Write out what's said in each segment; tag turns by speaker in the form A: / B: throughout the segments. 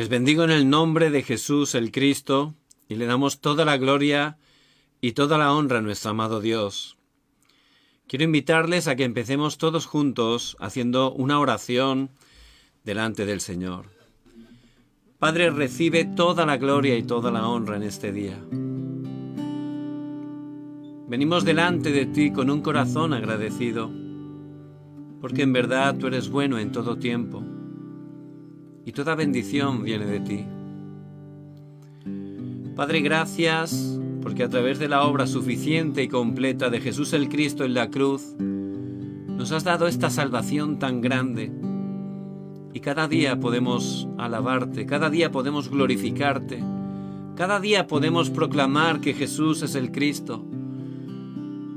A: Les bendigo en el nombre de Jesús el Cristo y le damos toda la gloria y toda la honra a nuestro amado Dios. Quiero invitarles a que empecemos todos juntos haciendo una oración delante del Señor. Padre, recibe toda la gloria y toda la honra en este día. Venimos delante de ti con un corazón agradecido, porque en verdad tú eres bueno en todo tiempo. Y toda bendición viene de ti. Padre, gracias porque a través de la obra suficiente y completa de Jesús el Cristo en la cruz, nos has dado esta salvación tan grande. Y cada día podemos alabarte, cada día podemos glorificarte, cada día podemos proclamar que Jesús es el Cristo,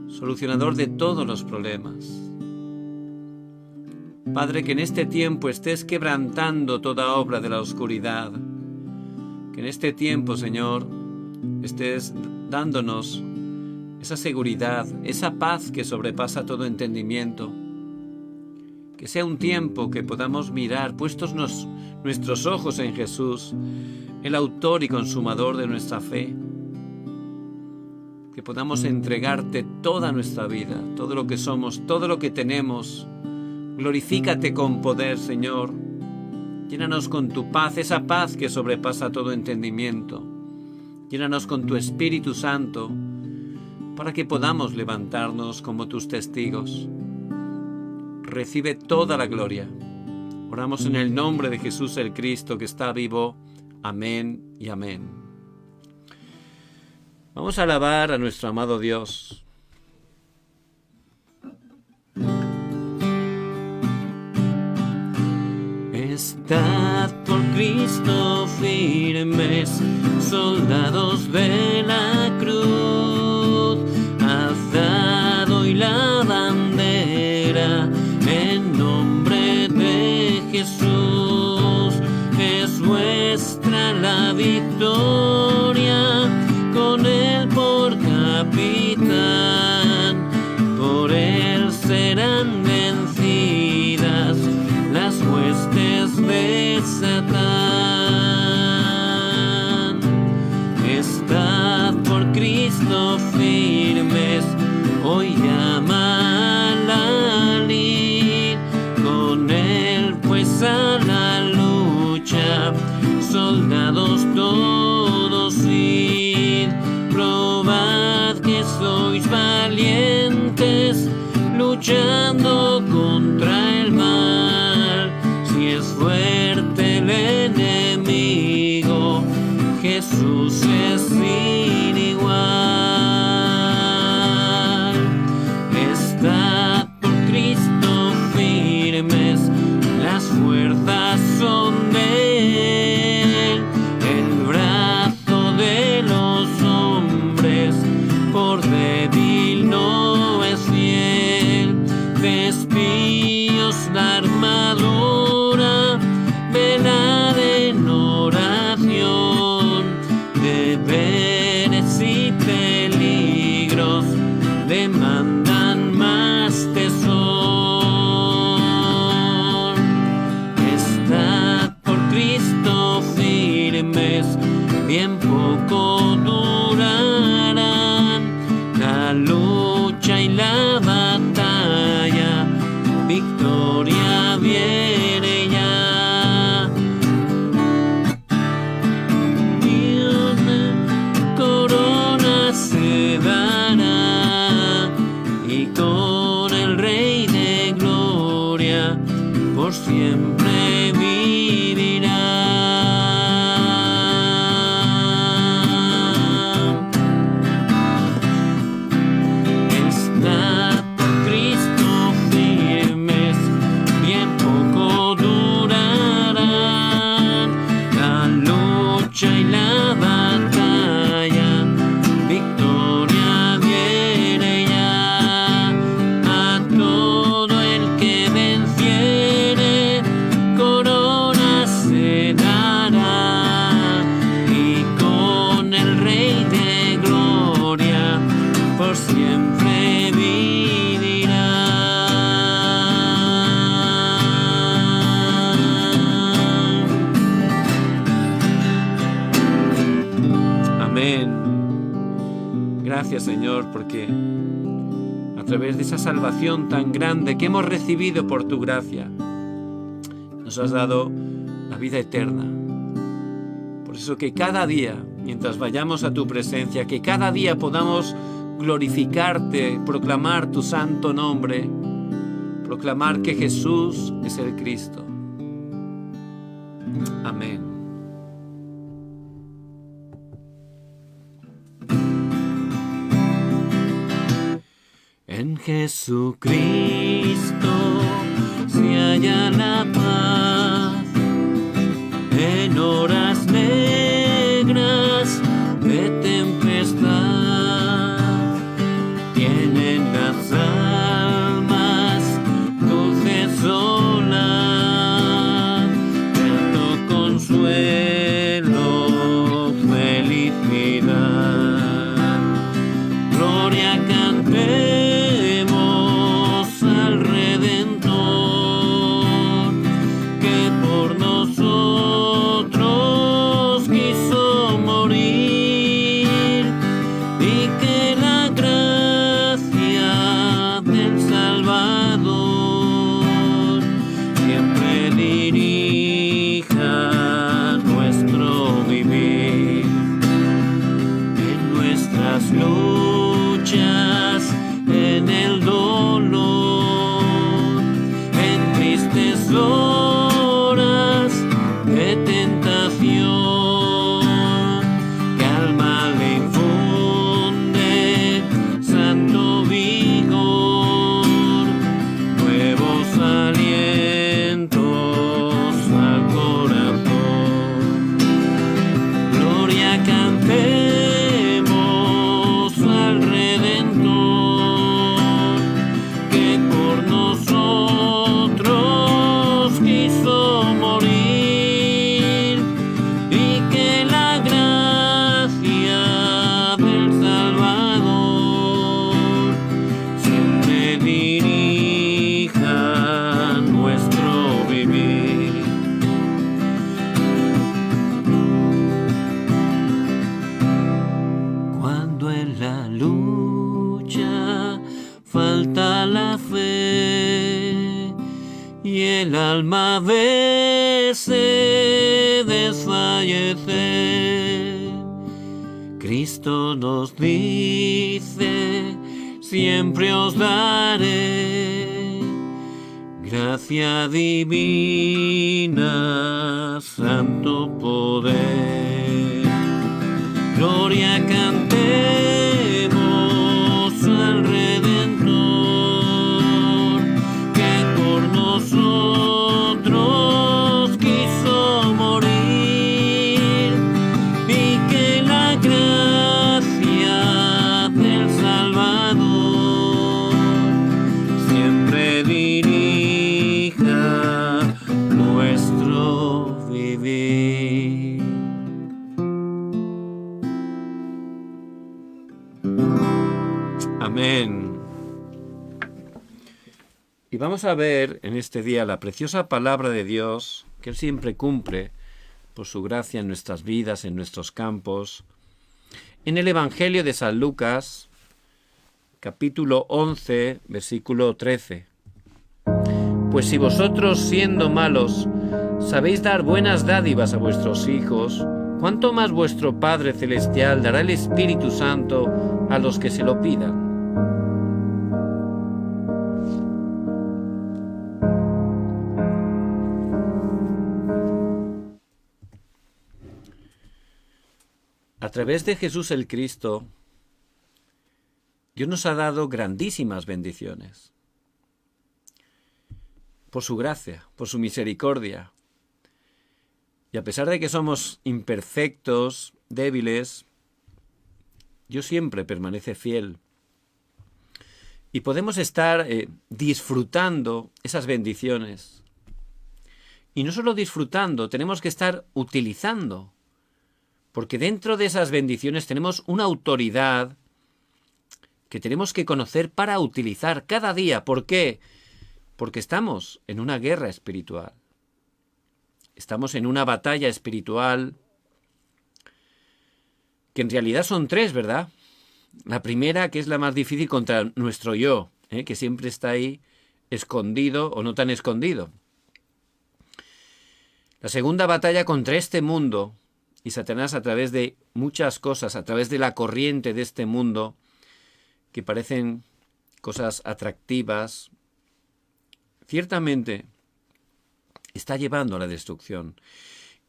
A: solucionador de todos los problemas. Padre, que en este tiempo estés quebrantando toda obra de la oscuridad. Que en este tiempo, Señor, estés dándonos esa seguridad, esa paz que sobrepasa todo entendimiento. Que sea un tiempo que podamos mirar, puestos nuestros ojos en Jesús, el autor y consumador de nuestra fe. Que podamos entregarte toda nuestra vida, todo lo que somos, todo lo que tenemos. Glorifícate con poder, Señor. Llénanos con tu paz, esa paz que sobrepasa todo entendimiento. Llénanos con tu Espíritu Santo, para que podamos levantarnos como tus testigos. Recibe toda la gloria. Oramos en el nombre de Jesús el Cristo, que está vivo. Amén y amén. Vamos a alabar a nuestro amado Dios. Estad por Cristo firmes, soldados de la cruz, alzad hoy la bandera en nombre de Jesús. Es vuestra la victoria, con Él por capitán, por Él serán vencidas las huestes de Satán. Estad por Cristo firmes, hoy llama la lid, con Él pues a la lucha, soldados todos id, probad que sois valientes, luchando contra el mal. Si es fuerte el enemigo, Jesús es sin igual. Estad por Cristo firmes, las fuerzas son de Él, el brazo de los hombres por débil no es fiel. Vestidos la armadura, velad en oración, deberes y peligros demandan más tesón. Estad por Cristo firmes, bien poco durarán la lucha y la batalla, victoria viene ya. Y una corona se dará, y con el Rey de gloria por siempre vivirá. Estad por Cristo firmes, bien poco durarán la lucha y la batalla, victoria viene ya. A todo el que venciere, con Gracias, Señor, porque a través de esa salvación tan grande que hemos recibido por tu gracia, nos has dado la vida eterna. Por eso que cada día, mientras vayamos a tu presencia, que cada día podamos glorificarte, proclamar tu santo nombre, proclamar que Jesús es el Cristo. Amén. En Jesucristo se halla la paz, en horas negras de tempestad, tienen las almas dulces olas, tanto consuelo, felicidad, gloria cantemos al Redentor, que por nosotros quiso morir, y que la gracia del Salvador siempre dirija nuestro vivir. En nuestras luchas, en el dolor, en tristes horas de tentación, calma le infunde santo vigor, nuevos alientos al corazón. Gloria cantemos al Redentor, que por nosotros quiso morir, y que la gracia del Salvador siempre dirija nuestro vivir. Cuando en la lucha falta la fe y el alma vece desfallece, Cristo nos dice: siempre os daré gracia divina, santo poder. Gloria cantemos al Redentor, que por nosotros quiso morir, y que la gracia del Salvador siempre dirija nuestro vivir. Amén. Y vamos a ver en este día la preciosa palabra de Dios, que Él siempre cumple por su gracia en nuestras vidas, en nuestros campos, en el Evangelio de San Lucas, capítulo 11, versículo 13. Pues si vosotros, siendo malos, sabéis dar buenas dádivas a vuestros hijos, ¿cuánto más vuestro Padre Celestial dará el Espíritu Santo a los que se lo pidan? A través de Jesús el Cristo, Dios nos ha dado grandísimas bendiciones. Por su gracia, por su misericordia. Y a pesar de que somos imperfectos, débiles, Dios siempre permanece fiel. Y podemos estar disfrutando esas bendiciones. Y no solo disfrutando, tenemos que estar utilizando. Porque dentro de esas bendiciones tenemos una autoridad que tenemos que conocer para utilizar cada día. ¿Por qué? Porque estamos en una guerra espiritual. Estamos en una batalla espiritual que en realidad son tres, ¿verdad? La primera, que es la más difícil, contra nuestro yo, que siempre está ahí escondido o no tan escondido. La segunda batalla contra este mundo, y Satanás a través de muchas cosas, a través de la corriente de este mundo, que parecen cosas atractivas, ciertamente está llevando a la destrucción.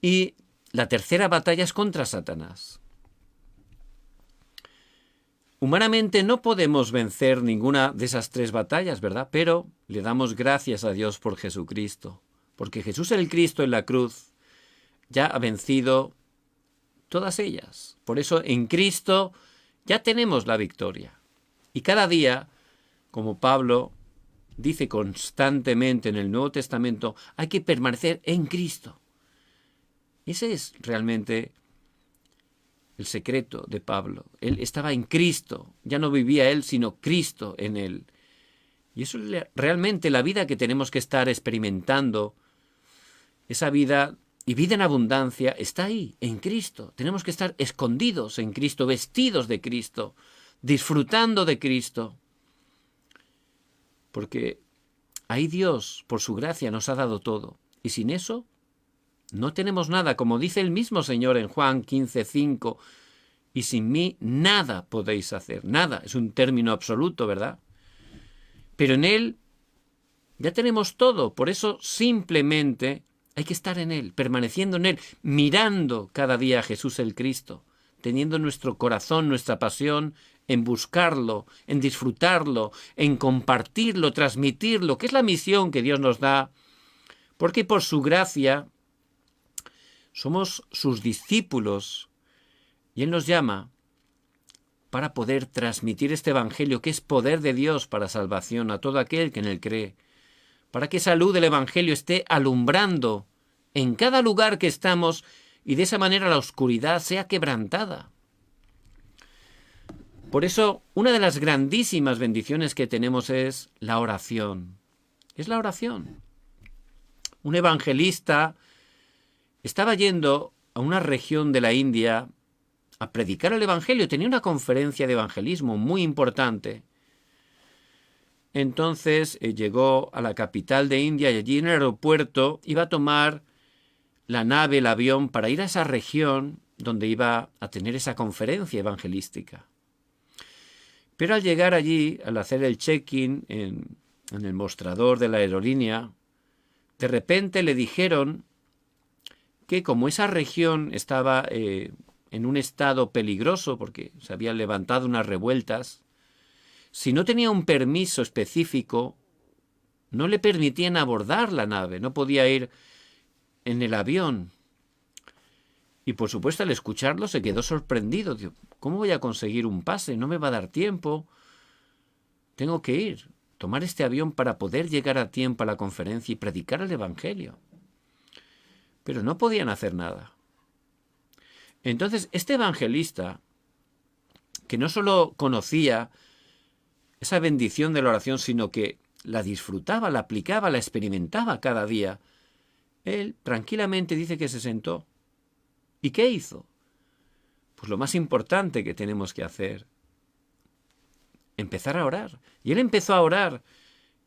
A: Y la tercera batalla es contra Satanás. Humanamente no podemos vencer ninguna de esas tres batallas, ¿verdad? Pero le damos gracias a Dios por Jesucristo, porque Jesús el Cristo en la cruz ya ha vencido todas ellas. Por eso en Cristo ya tenemos la victoria. Y cada día, como Pablo dice constantemente en el Nuevo Testamento, hay que permanecer en Cristo. Ese es realmente el secreto de Pablo. Él estaba en Cristo, ya no vivía él, sino Cristo en él. Y eso es realmente la vida que tenemos que estar experimentando. Esa vida y vida en abundancia está ahí, en Cristo. Tenemos que estar escondidos en Cristo, vestidos de Cristo, disfrutando de Cristo. Porque ahí Dios, por su gracia, nos ha dado todo. Y sin eso no tenemos nada, como dice el mismo Señor en Juan 15:5, y sin mí nada podéis hacer. Nada, es un término absoluto, ¿verdad? Pero en Él ya tenemos todo, por eso simplemente hay que estar en Él, permaneciendo en Él, mirando cada día a Jesús el Cristo, teniendo nuestro corazón, nuestra pasión en buscarlo, en disfrutarlo, en compartirlo, transmitirlo, que es la misión que Dios nos da, porque por su gracia somos sus discípulos y Él nos llama para poder transmitir este evangelio que es poder de Dios para salvación a todo aquel que en Él cree, para que esa luz del evangelio esté alumbrando en cada lugar que estamos y de esa manera la oscuridad sea quebrantada. Por eso, una de las grandísimas bendiciones que tenemos es la oración. Es la oración. Un evangelista estaba yendo a una región de la India a predicar el evangelio. Tenía una conferencia de evangelismo muy importante. Entonces llegó a la capital de India y allí en el aeropuerto iba a tomar la nave, el avión, para ir a esa región donde iba a tener esa conferencia evangelística. Pero al llegar allí, al hacer el check-in en el mostrador de la aerolínea, de repente le dijeron que como esa región estaba en un estado peligroso porque se habían levantado unas revueltas, si no tenía un permiso específico, no le permitían abordar la nave, no podía ir en el avión. Y por supuesto al escucharlo se quedó sorprendido. Digo, ¿cómo voy a conseguir un pase? No me va a dar tiempo. Tengo que ir, tomar este avión para poder llegar a tiempo a la conferencia y predicar el evangelio. Pero no podían hacer nada. Entonces este evangelista, que no solo conocía esa bendición de la oración, sino que la disfrutaba, la aplicaba, la experimentaba cada día, él tranquilamente dice que se sentó. ¿Y qué hizo? Pues lo más importante que tenemos que hacer, empezar a orar. Y él empezó a orar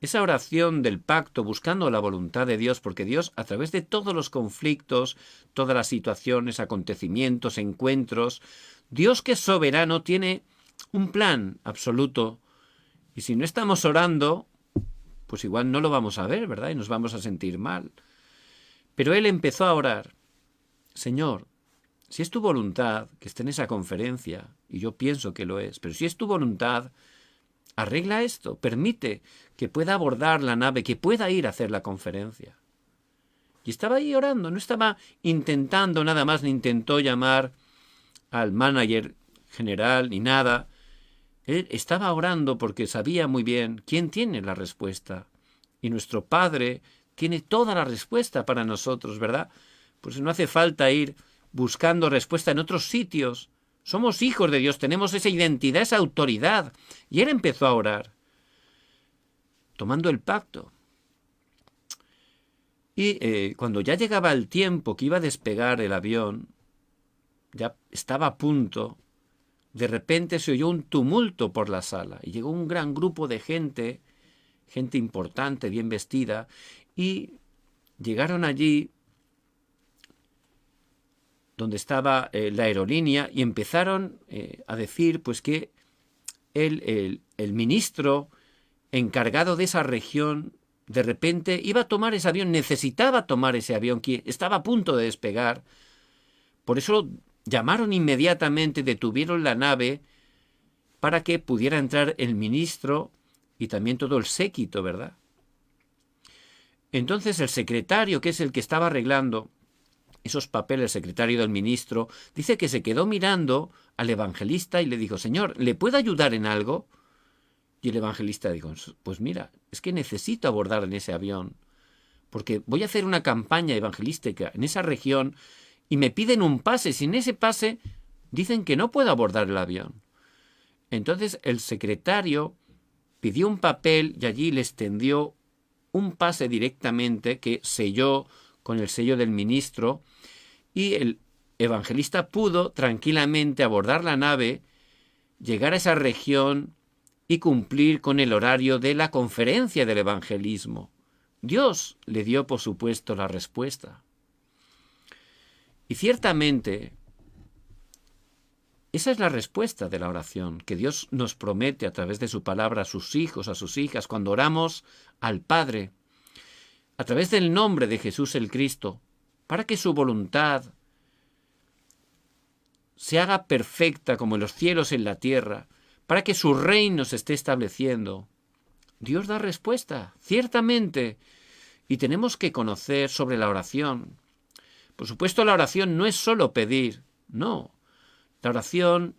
A: esa oración del pacto, buscando la voluntad de Dios, porque Dios, a través de todos los conflictos, todas las situaciones, acontecimientos, encuentros, Dios que es soberano tiene un plan absoluto. Y si no estamos orando, pues igual no lo vamos a ver, ¿verdad? Y nos vamos a sentir mal. Pero él empezó a orar. Señor, si es tu voluntad que esté en esa conferencia, y yo pienso que lo es, pero si es tu voluntad, arregla esto, permite que pueda abordar la nave, que pueda ir a hacer la conferencia. Y estaba ahí orando, no estaba intentando nada más, ni intentó llamar al manager general, ni nada. Él estaba orando porque sabía muy bien quién tiene la respuesta. Y nuestro Padre tiene toda la respuesta para nosotros, ¿verdad? Pues no hace falta ir buscando respuesta en otros sitios. Somos hijos de Dios, tenemos esa identidad, esa autoridad. Y él empezó a orar, tomando el pacto. Y cuando ya llegaba el tiempo que iba a despegar el avión, ya estaba a punto, de repente se oyó un tumulto por la sala y llegó un gran grupo de gente importante, bien vestida, y llegaron allí donde estaba la aerolínea y empezaron a decir pues que el ministro encargado de esa región de repente iba a tomar ese avión, necesitaba tomar ese avión que estaba a punto de despegar. Por eso llamaron inmediatamente, detuvieron la nave para que pudiera entrar el ministro y también todo el séquito, ¿verdad? Entonces el secretario, que es el que estaba arreglando esos papeles, el secretario del ministro, dice que se quedó mirando al evangelista y le dijo: Señor, ¿le puedo ayudar en algo? Y el evangelista dijo: pues mira, es que necesito abordar en ese avión, porque voy a hacer una campaña evangelística en esa región y me piden un pase. Sin ese pase dicen que no puedo abordar el avión. Entonces el secretario pidió un papel y allí le extendió un pase directamente que selló con el sello del ministro, y el evangelista pudo tranquilamente abordar la nave, llegar a esa región y cumplir con el horario de la conferencia del evangelismo. Dios le dio, por supuesto, la respuesta. Y ciertamente, esa es la respuesta de la oración que Dios nos promete a través de su palabra a sus hijos, a sus hijas, cuando oramos al Padre, a través del nombre de Jesús el Cristo, para que su voluntad se haga perfecta como en los cielos en la tierra, para que su reino se esté estableciendo. Dios da respuesta, ciertamente, y tenemos que conocer sobre la oración. Por supuesto, la oración no es solo pedir, no. La oración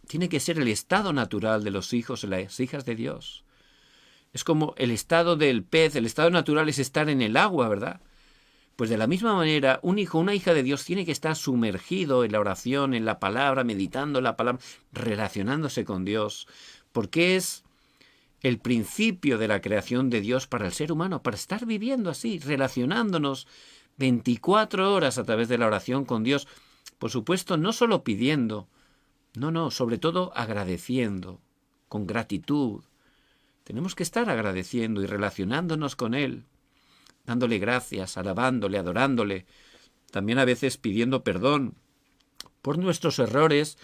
A: tiene que ser el estado natural de los hijos y las hijas de Dios. Es como el estado del pez, el estado natural es estar en el agua, ¿verdad? Pues de la misma manera, un hijo, una hija de Dios tiene que estar sumergido en la oración, en la palabra, meditando la palabra, relacionándose con Dios, porque es el principio de la creación de Dios para el ser humano, para estar viviendo así, relacionándonos 24 horas a través de la oración con Dios. Por supuesto, no solo pidiendo, no, sobre todo agradeciendo, con gratitud. Tenemos que estar agradeciendo y relacionándonos con Él, dándole gracias, alabándole, adorándole, también a veces pidiendo perdón por nuestros errores,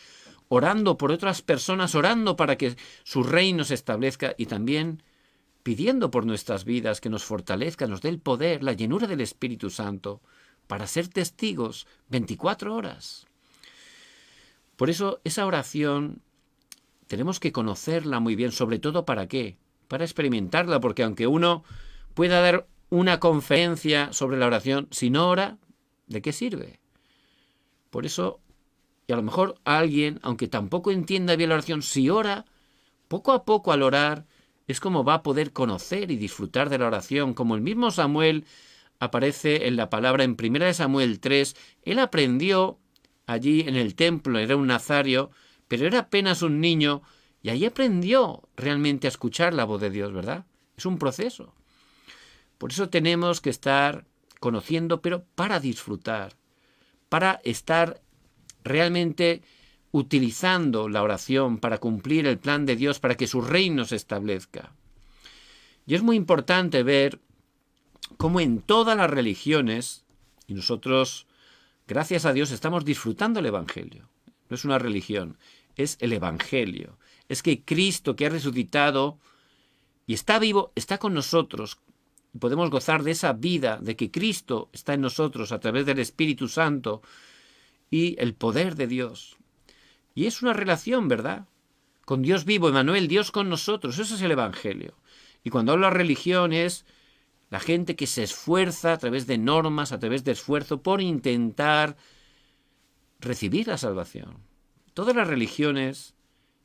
A: orando por otras personas, orando para que su reino se establezca y también pidiendo por nuestras vidas que nos fortalezca, nos dé el poder, la llenura del Espíritu Santo para ser testigos 24 horas. Por eso esa oración tenemos que conocerla muy bien, sobre todo ¿para qué? Para experimentarla, porque aunque uno pueda dar una conferencia sobre la oración, si no ora, ¿de qué sirve? Por eso, y a lo mejor alguien, aunque tampoco entienda bien la oración, si ora, poco a poco al orar, es como va a poder conocer y disfrutar de la oración, como el mismo Samuel aparece en la palabra en 1 Samuel 3, él aprendió allí en el templo, era un nazario, pero era apenas un niño, y ahí aprendió realmente a escuchar la voz de Dios, ¿verdad? Es un proceso. Por eso tenemos que estar conociendo, pero para disfrutar, para estar realmente utilizando la oración para cumplir el plan de Dios, para que su reino se establezca. Y es muy importante ver cómo en todas las religiones, y nosotros, gracias a Dios, estamos disfrutando el Evangelio. No es una religión, es el Evangelio. Es que Cristo, que ha resucitado y está vivo, está con nosotros. Podemos gozar de esa vida, de que Cristo está en nosotros a través del Espíritu Santo y el poder de Dios. Y es una relación, ¿verdad? Con Dios vivo, Emmanuel, Dios con nosotros. Eso es el Evangelio. Y cuando hablo de religión es la gente que se esfuerza a través de normas, a través de esfuerzo, por intentar recibir la salvación. Todas las religiones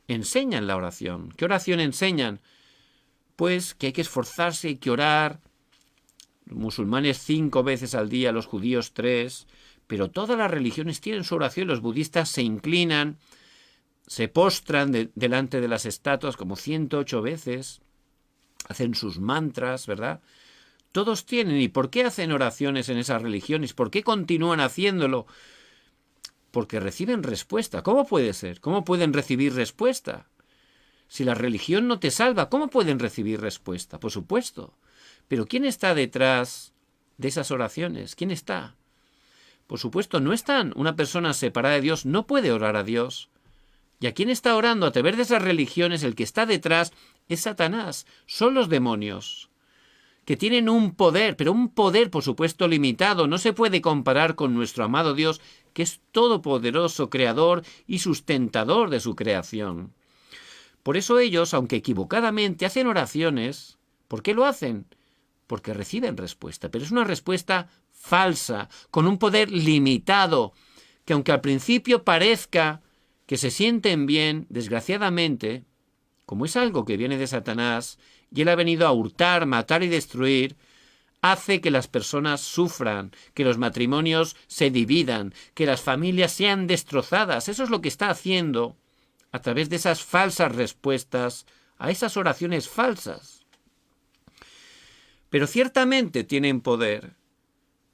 A: enseñan la oración. ¿Qué oración enseñan? Pues que hay que esforzarse, hay que orar. Los musulmanes 5 veces al día, los judíos 3, pero todas las religiones tienen su oración. Los budistas se inclinan, se postran delante de las estatuas como 108 veces, hacen sus mantras, ¿verdad? Todos tienen. ¿Y por qué hacen oraciones en esas religiones? ¿Por qué continúan haciéndolo? porque reciben respuesta. ¿Cómo puede ser? ¿Cómo pueden recibir respuesta? Si la religión no te salva, ¿cómo pueden recibir respuesta? Por supuesto. Pero ¿quién está detrás de esas oraciones? ¿Quién está? Por supuesto, no están. Una persona separada de Dios no puede orar a Dios. ¿Y a quién está orando a través de esas religiones? El que está detrás es Satanás. Son los demonios, que tienen un poder, pero un poder, por supuesto, limitado. No se puede comparar con nuestro amado Dios, que es todopoderoso, creador y sustentador de su creación. Por eso ellos, aunque equivocadamente, hacen oraciones. ¿Por qué lo hacen? Porque reciben respuesta, pero es una respuesta falsa, con un poder limitado, que aunque al principio parezca que se sienten bien, desgraciadamente, como es algo que viene de Satanás, y él ha venido a hurtar, matar y destruir, hace que las personas sufran, que los matrimonios se dividan, que las familias sean destrozadas. Eso es lo que está haciendo a través de esas falsas respuestas a esas oraciones falsas. Pero ciertamente tienen poder.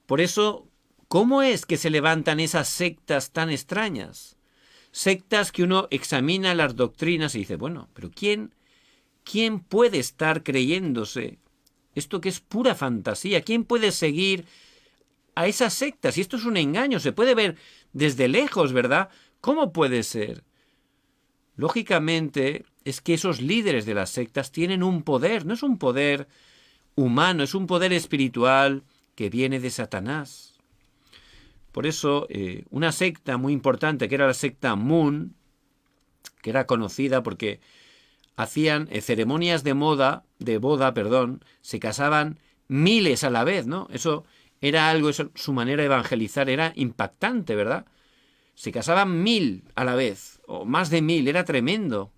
A: Por eso, ¿cómo es que se levantan esas sectas tan extrañas? Sectas que uno examina las doctrinas y dice, bueno, pero ¿quién puede estar creyéndose esto que es pura fantasía? ¿Quién puede seguir a esas sectas? Y esto es un engaño, se puede ver desde lejos, ¿verdad? ¿Cómo puede ser? Lógicamente, es que esos líderes de las sectas tienen un poder, no es un poder humano, es un poder espiritual que viene de Satanás. Por eso, una secta muy importante, que era la secta Moon, que era conocida porque hacían ceremonias de boda, se casaban miles a la vez, ¿no? Eso era algo, su manera de evangelizar era impactante, ¿verdad? Se casaban 1000 a la vez, o más de 1000, era tremendo.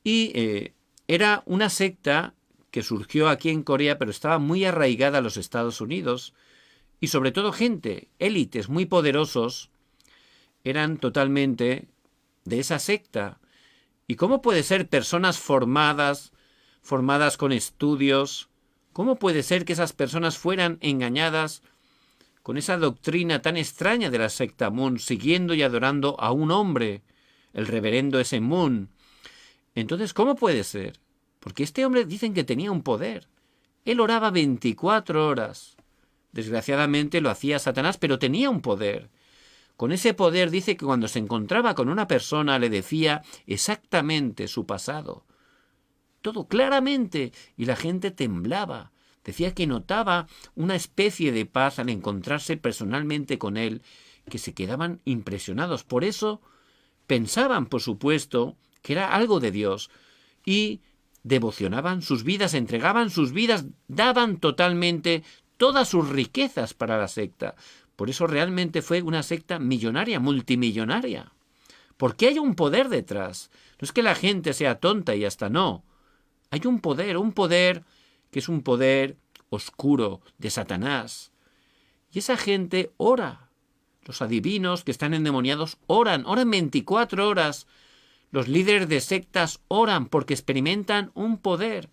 A: Y era una secta que surgió aquí en Corea, pero estaba muy arraigada a los Estados Unidos, y sobre todo gente, élites muy poderosos, eran totalmente de esa secta. ¿Y cómo puede ser personas formadas con estudios? ¿Cómo puede ser que esas personas fueran engañadas con esa doctrina tan extraña de la secta Moon, siguiendo y adorando a un hombre, el reverendo ese Moon? Entonces, ¿cómo puede ser? Porque este hombre dicen que tenía un poder. Él oraba 24 horas. Desgraciadamente lo hacía Satanás, pero tenía un poder. Con ese poder dice que cuando se encontraba con una persona le decía exactamente su pasado. Todo claramente. Y la gente temblaba. Decía que notaba una especie de paz al encontrarse personalmente con él, que se quedaban impresionados. Por eso pensaban, por supuesto, que era algo de Dios. Y devocionaban sus vidas, entregaban sus vidas, daban totalmente todas sus riquezas para la secta. Por eso realmente fue una secta millonaria, multimillonaria. Porque hay un poder detrás. No es que la gente sea tonta y hasta no. Hay un poder que es un poder oscuro de Satanás. Y esa gente ora. Los adivinos que están endemoniados oran 24 horas. Los líderes de sectas oran porque experimentan un poder.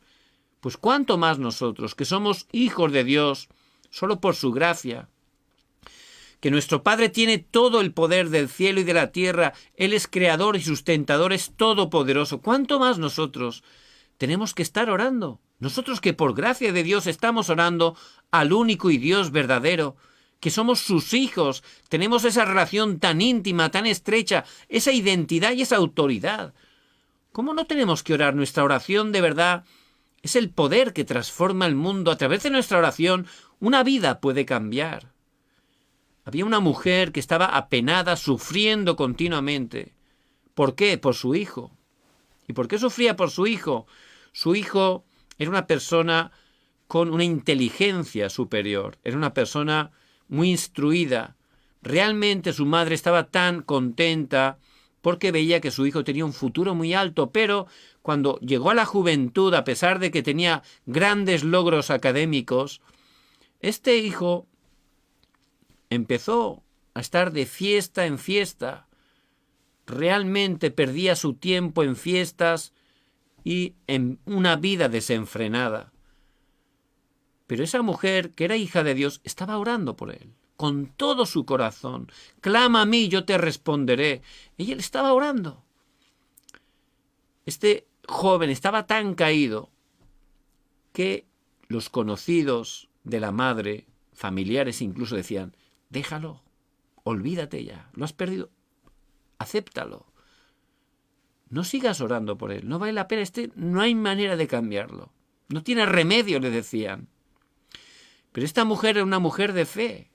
A: Pues cuánto más nosotros, que somos hijos de Dios, solo por su gracia, que nuestro Padre tiene todo el poder del cielo y de la tierra, Él es creador y sustentador, es todopoderoso. ¿Cuánto más nosotros tenemos que estar orando? Nosotros que por gracia de Dios estamos orando al único y Dios verdadero, que somos sus hijos, tenemos esa relación tan íntima, tan estrecha, esa identidad y esa autoridad. ¿Cómo no tenemos que orar? Nuestra oración de verdad es el poder que transforma el mundo. A través de nuestra oración, una vida puede cambiar. Había una mujer que estaba apenada, sufriendo continuamente. ¿Por qué? Por su hijo. ¿Y por qué sufría por su hijo? Su hijo era una persona con una inteligencia superior. Era una persona muy instruida. Realmente su madre estaba tan contenta porque veía que su hijo tenía un futuro muy alto, pero cuando llegó a la juventud, a pesar de que tenía grandes logros académicos, este hijo empezó a estar de fiesta en fiesta. Realmente perdía su tiempo en fiestas y en una vida desenfrenada. Pero esa mujer, que era hija de Dios, estaba orando por él, con todo su corazón. Clama a mí, yo te responderé. Y él estaba orando. Este joven estaba tan caído que los conocidos de la madre, familiares incluso, decían: déjalo, olvídate ya, lo has perdido, acéptalo. No sigas orando por él, no vale la pena, no hay manera de cambiarlo. No tiene remedio, le decían. Pero esta mujer era una mujer de fe.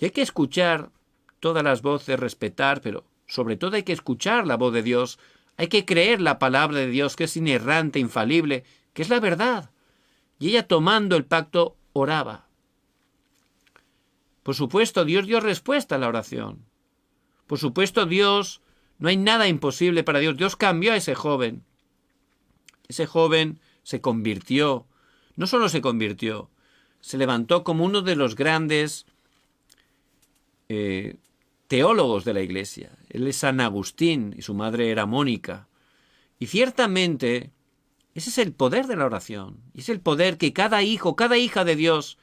A: Y hay que escuchar todas las voces, respetar, pero sobre todo hay que escuchar la voz de Dios. Hay que creer la palabra de Dios, que es inerrante, infalible, que es la verdad. Y ella, tomando el pacto, oraba. Por supuesto, Dios dio respuesta a la oración. Por supuesto, Dios, no hay nada imposible para Dios. Dios cambió a ese joven. Ese joven se convirtió. No solo se convirtió, se levantó como uno de los grandes teólogos de la Iglesia. Él es San Agustín y su madre era Mónica. Y ciertamente ese es el poder de la oración. Y es el poder que cada hijo, cada hija de Dios,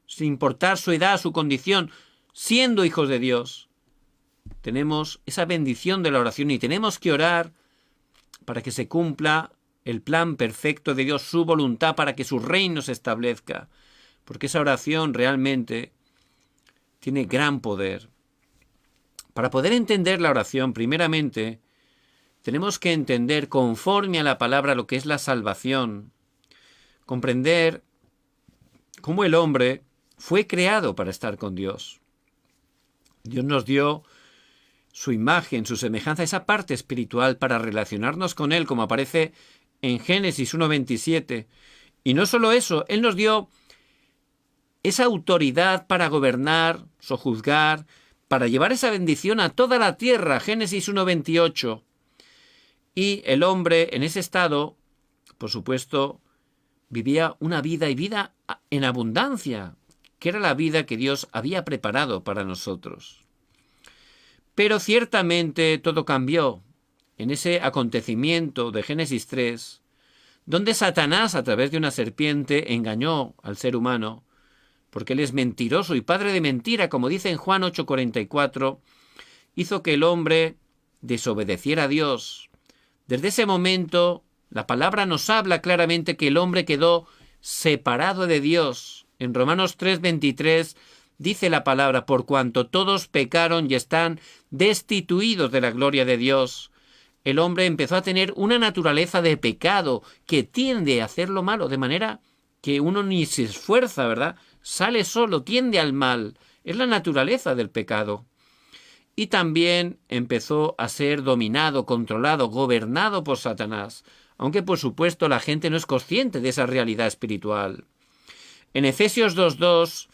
A: sin importar su edad, su condición, siendo hijos de Dios, tenemos esa bendición de la oración y tenemos que orar para que se cumpla el plan perfecto de Dios, su voluntad, para que su reino se establezca. Porque esa oración realmente tiene gran poder. Para poder entender la oración, primeramente, tenemos que entender conforme a la palabra lo que es la salvación, comprender cómo el hombre fue creado para estar con Dios. Dios nos dio su imagen, su semejanza, esa parte espiritual para relacionarnos con Él, como aparece en Génesis 1:27. Y no solo eso, Él nos dio esa autoridad para gobernar, sojuzgar, para llevar esa bendición a toda la tierra, Génesis 1:28. Y el hombre en ese estado, por supuesto, vivía una vida y vida en abundancia, que era la vida que Dios había preparado para nosotros. Pero ciertamente todo cambió en ese acontecimiento de Génesis 3, donde Satanás, a través de una serpiente, engañó al ser humano, porque él es mentiroso y padre de mentira, como dice en Juan 8:44, hizo que el hombre desobedeciera a Dios. Desde ese momento, la palabra nos habla claramente que el hombre quedó separado de Dios. En Romanos 3:23 dice la palabra: por cuanto todos pecaron y están destituidos de la gloria de Dios. El hombre empezó a tener una naturaleza de pecado que tiende a hacer lo malo, de manera que uno ni se esfuerza, ¿verdad? Sale solo, tiende al mal. Es la naturaleza del pecado. Y también empezó a ser dominado, controlado, gobernado por Satanás, aunque por supuesto la gente no es consciente de esa realidad espiritual. En Efesios 2:2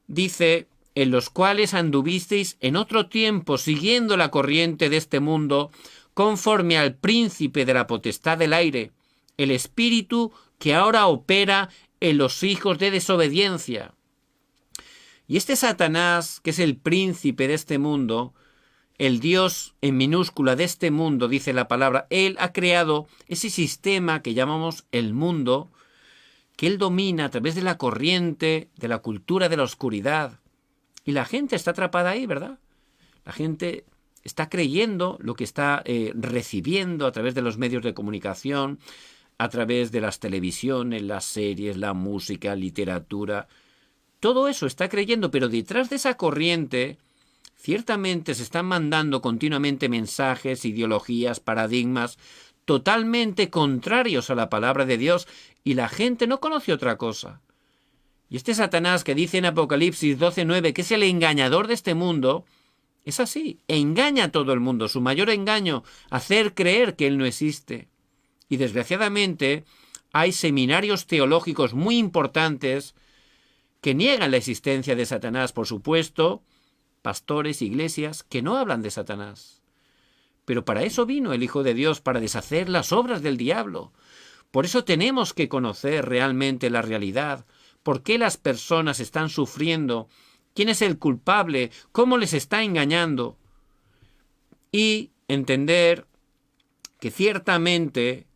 A: dice: en los cuales anduvisteis en otro tiempo siguiendo la corriente de este mundo, conforme al príncipe de la potestad del aire, el espíritu que ahora opera en los hijos de desobediencia. Y este Satanás, que es el príncipe de este mundo, el Dios en minúscula de este mundo, dice la palabra, él ha creado ese sistema que llamamos el mundo, que él domina a través de la corriente, de la cultura de la oscuridad. Y la gente está atrapada ahí, ¿verdad? La gente está creyendo lo que está recibiendo a través de los medios de comunicación, a través de las televisiones, las series, la música, literatura. Todo eso está creyendo, pero detrás de esa corriente ciertamente se están mandando continuamente mensajes, ideologías, paradigmas totalmente contrarios a la palabra de Dios, y la gente no conoce otra cosa. Y este Satanás que dice en Apocalipsis 12:9 que es el engañador de este mundo, es así, engaña a todo el mundo. Su mayor engaño, hacer creer que él no existe. Y desgraciadamente hay seminarios teológicos muy importantes que niegan la existencia de Satanás, por supuesto, pastores, iglesias, que no hablan de Satanás. Pero para eso vino el Hijo de Dios, para deshacer las obras del diablo. Por eso tenemos que conocer realmente la realidad, por qué las personas están sufriendo, quién es el culpable, cómo les está engañando, y entender que ciertamente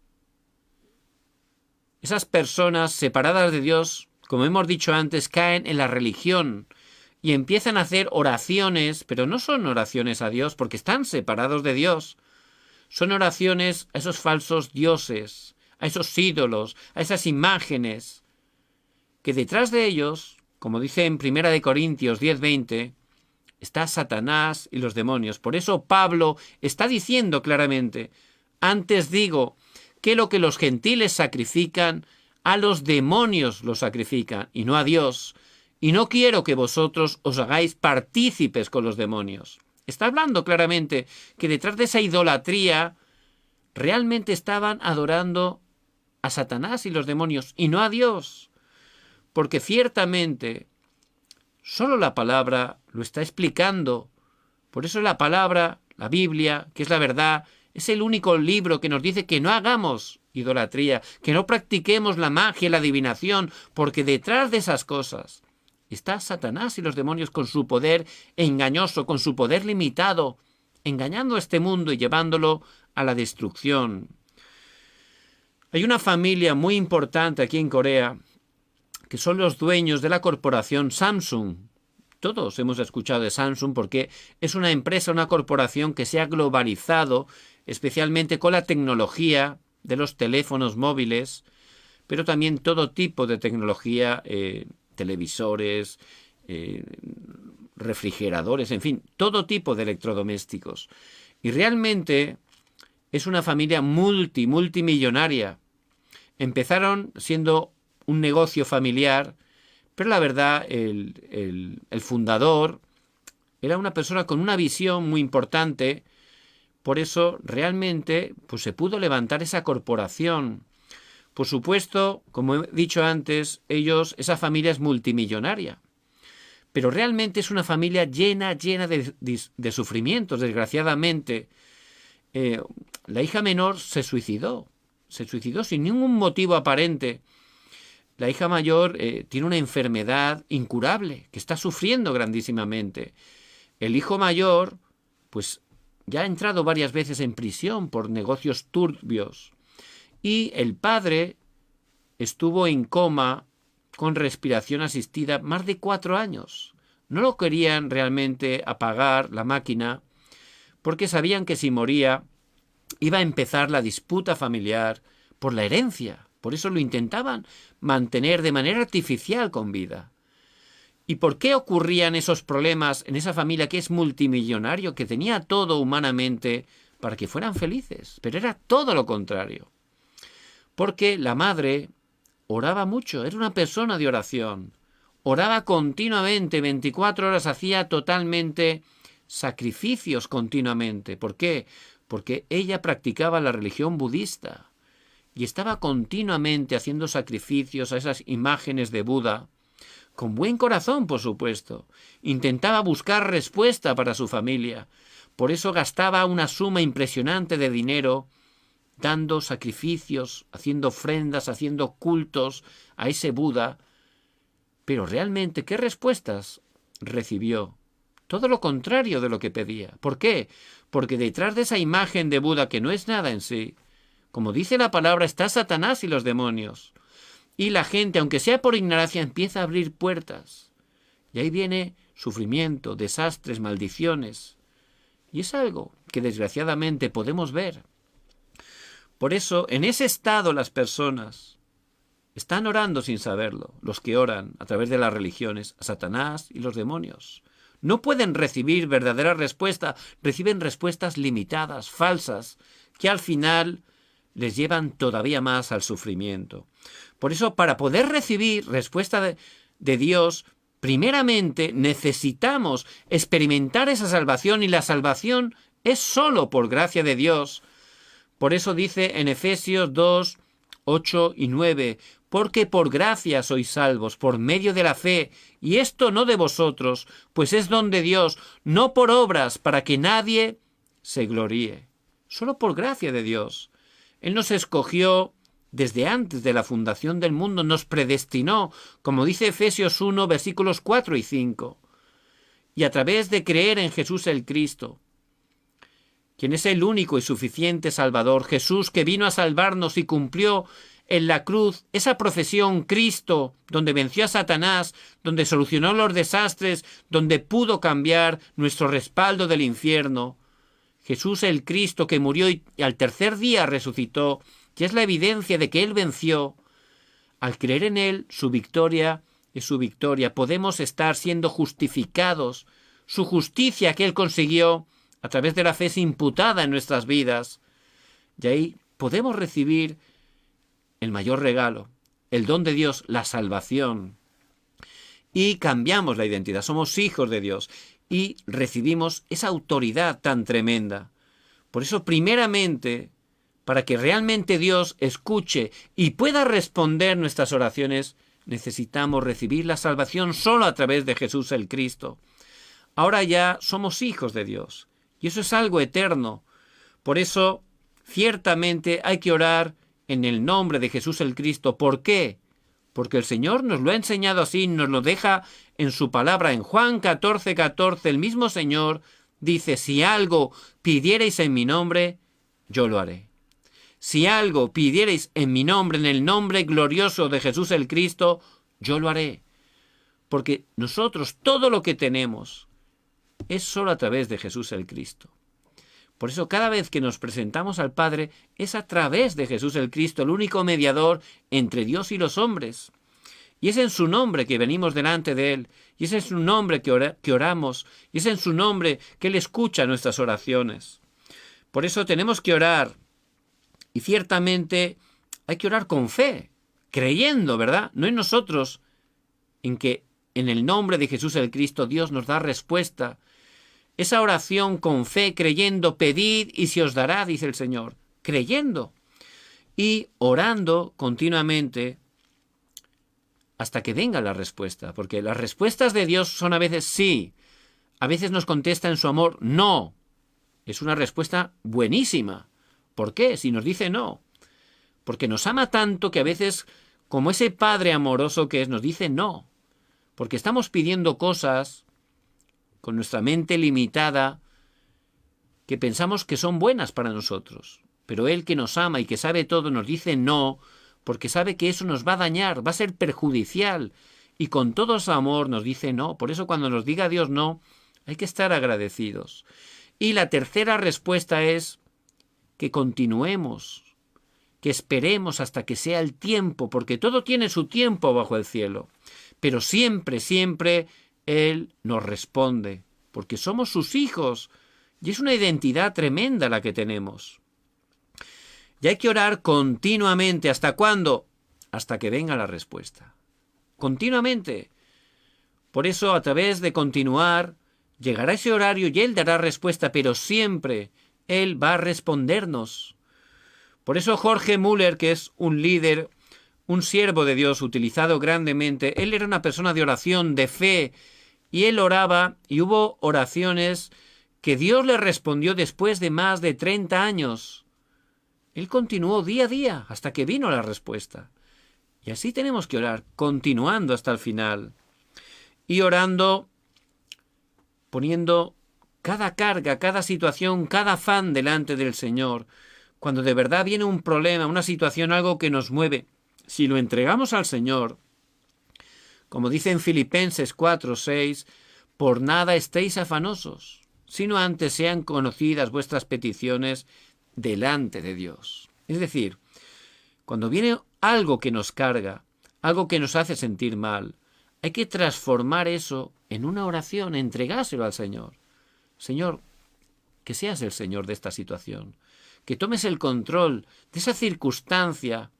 A: esas personas separadas de Dios, como hemos dicho antes, caen en la religión y empiezan a hacer oraciones, pero no son oraciones a Dios porque están separados de Dios. Son oraciones a esos falsos dioses, a esos ídolos, a esas imágenes, que detrás de ellos, como dice en 1 Corintios 10:20, está Satanás y los demonios. Por eso Pablo está diciendo claramente: antes digo que lo que los gentiles sacrifican, a los demonios lo sacrifican y no a Dios. Y no quiero que vosotros os hagáis partícipes con los demonios. Está hablando claramente que detrás de esa idolatría realmente estaban adorando a Satanás y los demonios y no a Dios. Porque ciertamente solo la palabra lo está explicando. Por eso la palabra, la Biblia, que es la verdad, es el único libro que nos dice que no hagamos idolatría, que no practiquemos la magia y la adivinación, porque detrás de esas cosas está Satanás y los demonios con su poder engañoso, con su poder limitado, engañando a este mundo y llevándolo a la destrucción. Hay una familia muy importante aquí en Corea que son los dueños de la corporación Samsung. Todos hemos escuchado de Samsung porque es una empresa, una corporación que se ha globalizado, especialmente con la tecnología de los teléfonos móviles, pero también todo tipo de tecnología, televisores, refrigeradores, en fin, todo tipo de electrodomésticos. Y realmente es una familia multimillonaria. Empezaron siendo un negocio familiar, pero la verdad el fundador era una persona con una visión muy importante. Por eso realmente pues, se pudo levantar esa corporación. Por supuesto, como he dicho antes, esa familia es multimillonaria. Pero realmente es una familia llena de sufrimientos, desgraciadamente. La hija menor se suicidó sin ningún motivo aparente. La hija mayor tiene una enfermedad incurable, que está sufriendo grandísimamente. El hijo mayor, pues ya ha entrado varias veces en prisión por negocios turbios. Y el padre estuvo en coma con respiración asistida más de 4 años. No lo querían realmente apagar la máquina porque sabían que si moría iba a empezar la disputa familiar por la herencia. Por eso lo intentaban mantener de manera artificial con vida. ¿Y por qué ocurrían esos problemas en esa familia que es multimillonario, que tenía todo humanamente para que fueran felices? Pero era todo lo contrario. Porque la madre oraba mucho, era una persona de oración. Oraba continuamente, 24 horas, hacía totalmente sacrificios continuamente. ¿Por qué? Porque ella practicaba la religión budista y estaba continuamente haciendo sacrificios a esas imágenes de Buda, con buen corazón, por supuesto. Intentaba buscar respuesta para su familia. Por eso gastaba una suma impresionante de dinero dando sacrificios, haciendo ofrendas, haciendo cultos a ese Buda. Pero realmente, ¿qué respuestas recibió? Todo lo contrario de lo que pedía. ¿Por qué? Porque detrás de esa imagen de Buda, que no es nada en sí, como dice la palabra, está Satanás y los demonios. Y la gente, aunque sea por ignorancia, empieza a abrir puertas. Y ahí viene sufrimiento, desastres, maldiciones. Y es algo que desgraciadamente podemos ver. Por eso, en ese estado las personas están orando sin saberlo. Los que oran a través de las religiones, a Satanás y los demonios. No pueden recibir verdadera respuesta, reciben respuestas limitadas, falsas, que al final les llevan todavía más al sufrimiento. Por eso, para poder recibir respuesta de Dios, primeramente necesitamos experimentar esa salvación, y la salvación es solo por gracia de Dios. Por eso dice en Efesios 2, 8 y 9, porque por gracia sois salvos, por medio de la fe, y esto no de vosotros, pues es don de Dios, no por obras, para que nadie se gloríe. Solo por gracia de Dios. Él nos escogió desde antes de la fundación del mundo, nos predestinó, como dice Efesios 1, versículos 4 y 5. Y a través de creer en Jesús el Cristo, quien es el único y suficiente Salvador, Jesús que vino a salvarnos y cumplió en la cruz, esa profesión Cristo, donde venció a Satanás, donde solucionó los desastres, donde pudo cambiar nuestro respaldo del infierno. Jesús el Cristo que murió y al tercer día resucitó, que es la evidencia de que Él venció. Al creer en Él, su victoria es su victoria. Podemos estar siendo justificados. Su justicia que Él consiguió a través de la fe es imputada en nuestras vidas. Y ahí podemos recibir el mayor regalo, el don de Dios, la salvación. Y cambiamos la identidad, somos hijos de Dios y recibimos esa autoridad tan tremenda. Por eso, primeramente, para que realmente Dios escuche y pueda responder nuestras oraciones, necesitamos recibir la salvación solo a través de Jesús el Cristo. Ahora ya somos hijos de Dios y eso es algo eterno. Por eso, ciertamente hay que orar en el nombre de Jesús el Cristo. ¿Por qué? Porque el Señor nos lo ha enseñado así, nos lo deja en su palabra. En Juan 14:14, el mismo Señor dice, si algo pidierais en mi nombre, yo lo haré. Si algo pidierais en mi nombre, en el nombre glorioso de Jesús el Cristo, yo lo haré. Porque nosotros todo lo que tenemos es solo a través de Jesús el Cristo. Por eso cada vez que nos presentamos al Padre es a través de Jesús el Cristo, el único mediador entre Dios y los hombres. Y es en su nombre que venimos delante de Él, y es en su nombre que oramos, y es en su nombre que Él escucha nuestras oraciones. Por eso tenemos que orar, y ciertamente hay que orar con fe, creyendo, ¿verdad? No en nosotros, en que en el nombre de Jesús el Cristo Dios nos da respuesta. Esa oración con fe, creyendo, pedid y se os dará, dice el Señor, creyendo y orando continuamente hasta que venga la respuesta, porque las respuestas de Dios son a veces sí, a veces nos contesta en su amor no. Es una respuesta buenísima. ¿Por qué? Si nos dice no. Porque nos ama tanto que a veces, como ese Padre amoroso que es, nos dice no. Porque estamos pidiendo cosas con nuestra mente limitada, que pensamos que son buenas para nosotros. Pero Él que nos ama y que sabe todo nos dice no, porque sabe que eso nos va a dañar, va a ser perjudicial. Y con todo su amor nos dice no. Por eso cuando nos diga Dios no, hay que estar agradecidos. Y la tercera respuesta es que continuemos, que esperemos hasta que sea el tiempo, porque todo tiene su tiempo bajo el cielo. Pero siempre, siempre Él nos responde, porque somos sus hijos, y es una identidad tremenda la que tenemos. Y hay que orar continuamente. ¿Hasta cuándo? Hasta que venga la respuesta. Continuamente. Por eso, a través de continuar, llegará ese horario y Él dará respuesta, pero siempre Él va a respondernos. Por eso Jorge Müller, que es un líder, un siervo de Dios utilizado grandemente, él era una persona de oración, de fe, y él oraba y hubo oraciones que Dios le respondió después de más de 30 años. Él continuó día a día hasta que vino la respuesta. Y así tenemos que orar, continuando hasta el final. Y orando, poniendo cada carga, cada situación, cada afán delante del Señor. Cuando de verdad viene un problema, una situación, algo que nos mueve, si lo entregamos al Señor, como dice en Filipenses 4:6, por nada estéis afanosos, sino antes sean conocidas vuestras peticiones delante de Dios. Es decir, cuando viene algo que nos carga, algo que nos hace sentir mal, hay que transformar eso en una oración, entregárselo al Señor. Señor, que seas el Señor de esta situación, que tomes el control de esa circunstancia.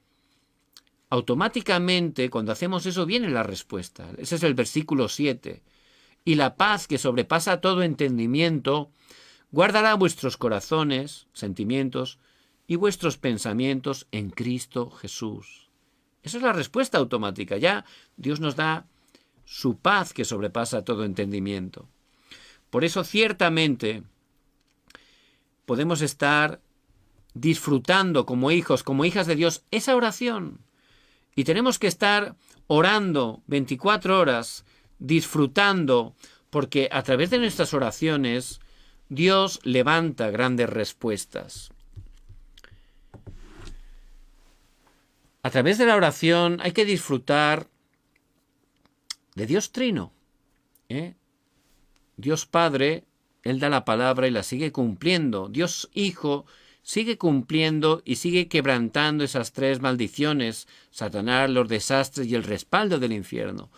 A: Automáticamente, cuando hacemos eso, viene la respuesta. Ese es el versículo 7. Y la paz que sobrepasa todo entendimiento, guardará vuestros corazones, sentimientos y vuestros pensamientos en Cristo Jesús. Esa es la respuesta automática. Ya Dios nos da su paz que sobrepasa todo entendimiento. Por eso, ciertamente, podemos estar disfrutando como hijos, como hijas de Dios, esa oración. Y tenemos que estar orando 24 horas, disfrutando, porque a través de nuestras oraciones Dios levanta grandes respuestas. A través de la oración hay que disfrutar de Dios Trino. Dios Padre, Él da la palabra y la sigue cumpliendo. Dios Hijo sigue cumpliendo y sigue quebrantando esas 3 maldiciones: Satanás, los desastres y el respaldo del infierno.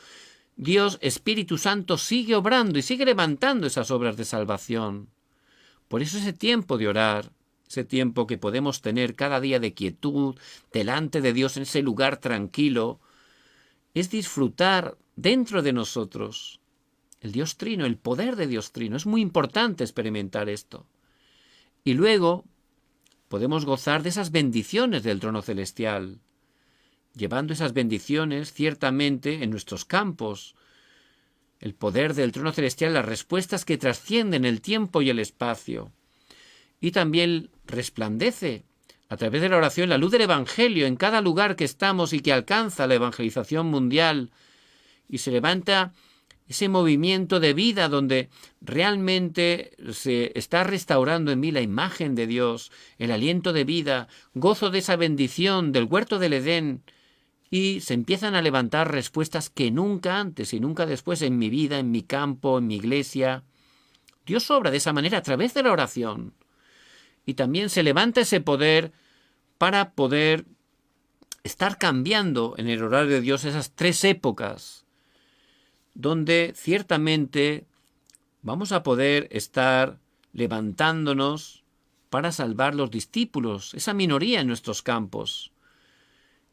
A: Dios Espíritu Santo sigue obrando y sigue levantando esas obras de salvación. Por eso ese tiempo de orar, ese tiempo que podemos tener cada día de quietud delante de Dios en ese lugar tranquilo, es disfrutar dentro de nosotros el Dios Trino, el poder de Dios Trino. Es muy importante experimentar esto. Y luego podemos gozar de esas bendiciones del trono celestial, llevando esas bendiciones ciertamente en nuestros campos. El poder del trono celestial, las respuestas que trascienden el tiempo y el espacio. Y también resplandece a través de la oración la luz del Evangelio en cada lugar que estamos y que alcanza la evangelización mundial. Y se levanta ese movimiento de vida donde realmente se está restaurando en mí la imagen de Dios, el aliento de vida, gozo de esa bendición del huerto del Edén, y se empiezan a levantar respuestas que nunca antes y nunca después en mi vida, en mi campo, en mi iglesia. Dios obra de esa manera a través de la oración. Y también se levanta ese poder para poder estar cambiando en el horario de Dios esas 3 épocas, donde ciertamente vamos a poder estar levantándonos para salvar los discípulos, esa minoría en nuestros campos.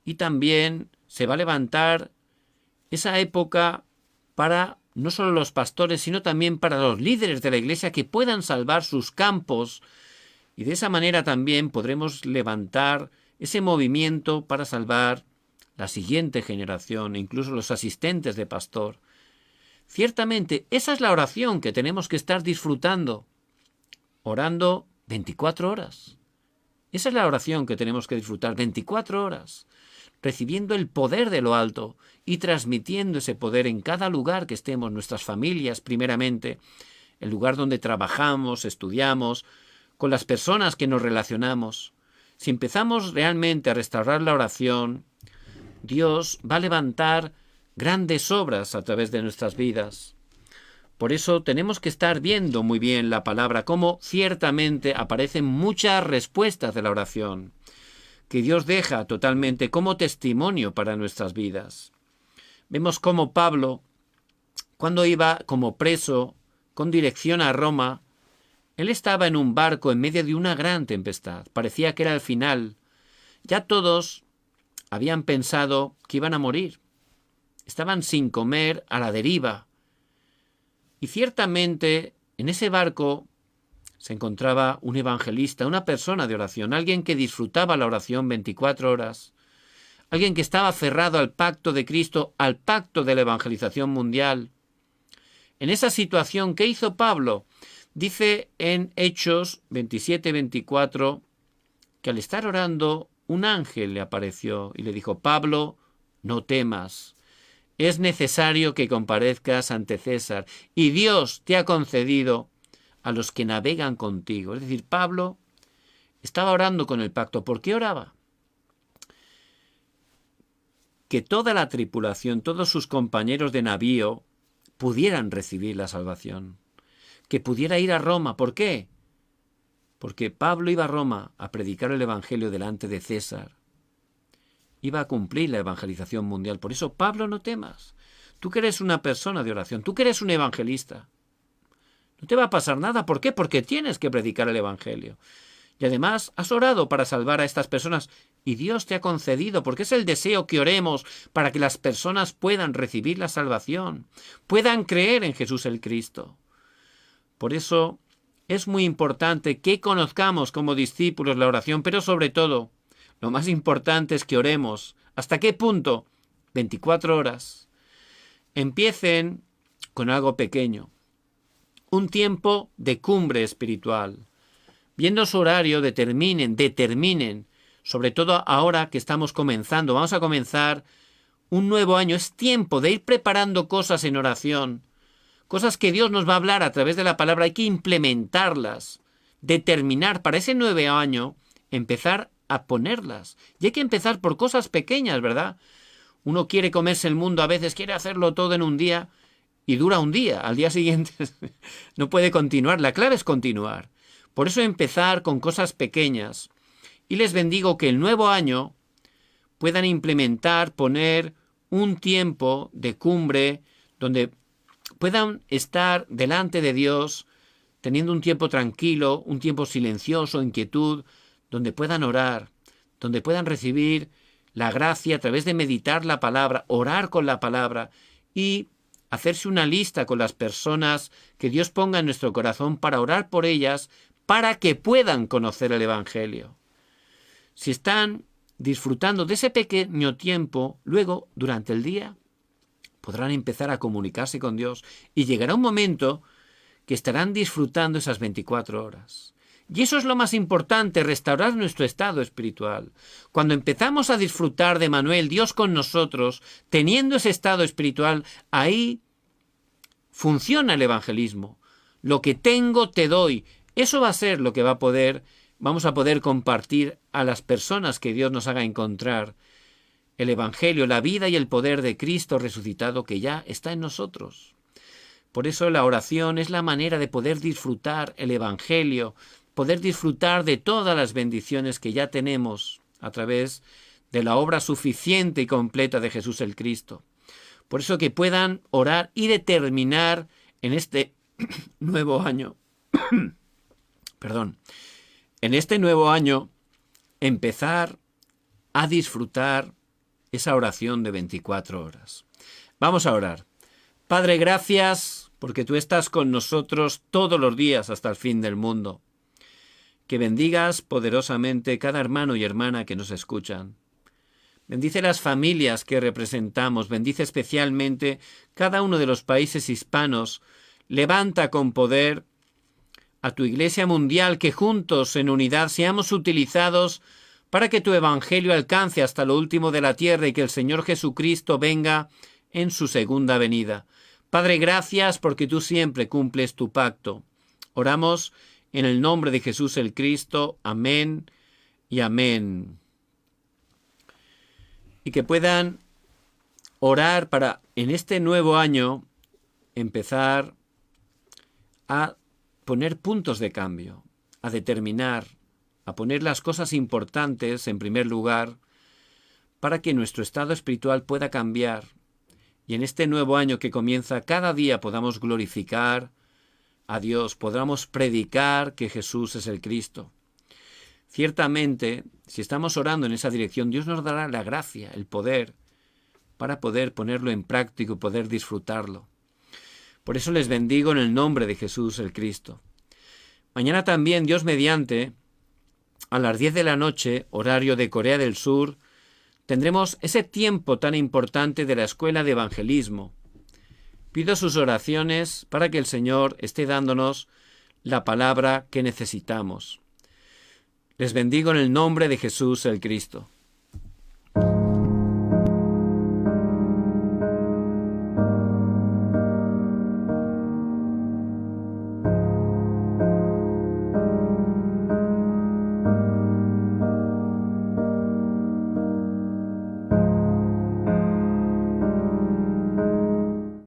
A: Y también se va a levantar esa época para no solo los pastores, sino también para los líderes de la iglesia que puedan salvar sus campos. Y de esa manera también podremos levantar ese movimiento para salvar la siguiente generación, e incluso los asistentes de pastor. Ciertamente, esa es la oración que tenemos que estar disfrutando, orando 24 horas. Esa es la oración que tenemos que disfrutar 24 horas, recibiendo el poder de lo alto y transmitiendo ese poder en cada lugar que estemos, nuestras familias primeramente, el lugar donde trabajamos, estudiamos, con las personas que nos relacionamos. Si empezamos realmente a restaurar la oración, Dios va a levantar grandes obras a través de nuestras vidas. Por eso tenemos que estar viendo muy bien la palabra, cómo ciertamente aparecen muchas respuestas de la oración, que Dios deja totalmente como testimonio para nuestras vidas. Vemos cómo Pablo, cuando iba como preso con dirección a Roma, él estaba en un barco en medio de una gran tempestad. Parecía que era el final. Ya todos habían pensado que iban a morir. Estaban sin comer, a la deriva. Y ciertamente en ese barco se encontraba un evangelista, una persona de oración, alguien que disfrutaba la oración 24 horas, alguien que estaba aferrado al pacto de Cristo, al pacto de la evangelización mundial. En esa situación, ¿qué hizo Pablo? Dice en Hechos 27-24 que al estar orando, un ángel le apareció y le dijo: Pablo, no temas, es necesario que comparezcas ante César, y Dios te ha concedido a los que navegan contigo. Es decir, Pablo estaba orando con el pacto. ¿Por qué oraba? Que toda la tripulación, todos sus compañeros de navío, pudieran recibir la salvación. Que pudiera ir a Roma. ¿Por qué? Porque Pablo iba a Roma a predicar el evangelio delante de César. Iba a cumplir la evangelización mundial. Por eso, Pablo, no temas. Tú que eres una persona de oración, tú que eres un evangelista, no te va a pasar nada. ¿Por qué? Porque tienes que predicar el evangelio. Y además has orado para salvar a estas personas y Dios te ha concedido, porque es el deseo que oremos para que las personas puedan recibir la salvación, puedan creer en Jesús el Cristo. Por eso es muy importante que conozcamos como discípulos la oración, pero sobre todo, lo más importante es que oremos. ¿Hasta qué punto? 24 horas. Empiecen con algo pequeño. Un tiempo de cumbre espiritual. Viendo su horario, determinen, sobre todo ahora que estamos comenzando. Vamos a comenzar un nuevo año. Es tiempo de ir preparando cosas en oración. Cosas que Dios nos va a hablar a través de la palabra. Hay que implementarlas. Determinar para ese nuevo año, empezar a ponerlas. Y hay que empezar por cosas pequeñas, ¿verdad? Uno quiere comerse el mundo, a veces quiere hacerlo todo en un día y dura un día. Al día siguiente no puede continuar. La clave es continuar. Por eso empezar con cosas pequeñas. Y les bendigo que el nuevo año puedan implementar, poner un tiempo de cumbre donde puedan estar delante de Dios, teniendo un tiempo tranquilo, un tiempo silencioso, inquietud, donde puedan orar, donde puedan recibir la gracia a través de meditar la palabra, orar con la palabra y hacerse una lista con las personas que Dios ponga en nuestro corazón para orar por ellas, para que puedan conocer el Evangelio. Si están disfrutando de ese pequeño tiempo, luego, durante el día, podrán empezar a comunicarse con Dios y llegará un momento que estarán disfrutando esas 24 horas. Y eso es lo más importante, restaurar nuestro estado espiritual. Cuando empezamos a disfrutar de Emmanuel, Dios con nosotros, teniendo ese estado espiritual, ahí funciona el evangelismo. Lo que tengo te doy. Eso va a ser lo que vamos a poder compartir a las personas que Dios nos haga encontrar. El Evangelio, la vida y el poder de Cristo resucitado que ya está en nosotros. Por eso la oración es la manera de poder disfrutar el Evangelio, poder disfrutar de todas las bendiciones que ya tenemos a través de la obra suficiente y completa de Jesús el Cristo. Por eso que puedan orar y determinar en este nuevo año, en este nuevo año, empezar a disfrutar esa oración de 24 horas. Vamos a orar. Padre, gracias porque tú estás con nosotros todos los días hasta el fin del mundo. Que bendigas poderosamente cada hermano y hermana que nos escuchan. Bendice las familias que representamos, bendice especialmente cada uno de los países hispanos. Levanta con poder a tu Iglesia mundial, que juntos en unidad seamos utilizados para que tu Evangelio alcance hasta lo último de la tierra y que el Señor Jesucristo venga en su segunda venida. Padre, gracias porque tú siempre cumples tu pacto. Oramos en el nombre de Jesús el Cristo. Amén y amén. Y que puedan orar para en este nuevo año empezar a poner puntos de cambio, a determinar, a poner las cosas importantes en primer lugar para que nuestro estado espiritual pueda cambiar y en este nuevo año que comienza cada día podamos glorificar a Dios, podamos predicar que Jesús es el Cristo. Ciertamente, si estamos orando en esa dirección, Dios nos dará la gracia, el poder, para poder ponerlo en práctica y poder disfrutarlo. Por eso les bendigo en el nombre de Jesús el Cristo. Mañana también, Dios mediante, a las 10 de la noche, horario de Corea del Sur, tendremos ese tiempo tan importante de la Escuela de Evangelismo. Pido sus oraciones para que el Señor esté dándonos la palabra que necesitamos. Les bendigo en el nombre de Jesús el Cristo.